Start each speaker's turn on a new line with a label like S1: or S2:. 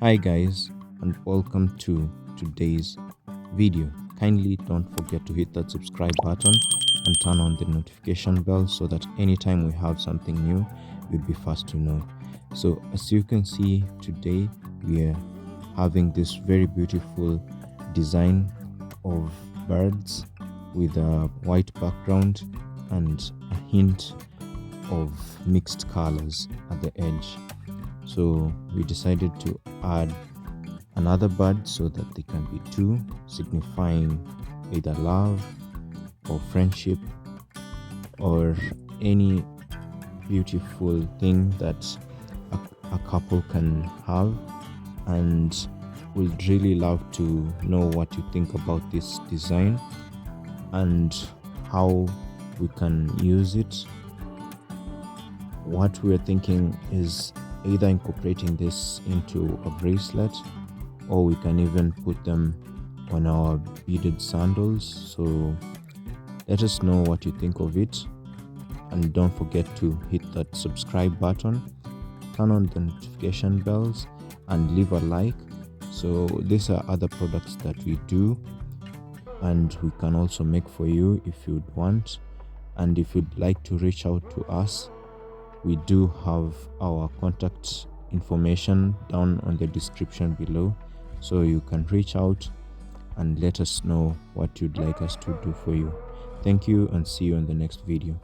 S1: Hi guys, and welcome to today's video. Kindly don't forget to hit that subscribe button and turn on the notification bell so that anytime we have something new, you'll be first to know. So as you can see today, we are having this very beautiful design of birds with a white background and a hint of mixed colors at the edge. So we decided to add another bird so that they can be two, signifying either love or friendship or any beautiful thing that a couple can have. And we'd really love to know what you think about this design and how we can use it. What we're thinking is either incorporating this into a bracelet, or we can even put them on our beaded sandals. So let us know what you think of it, and don't forget to hit that subscribe button, turn on the notification bells, and leave a like. So these are other products that we do and we can also make for you if you'd want. And if you'd like to reach out to us, we do have our contact information down on the description below, so you can reach out and let us know what you'd like us to do for you. Thank you, and see you in the next video.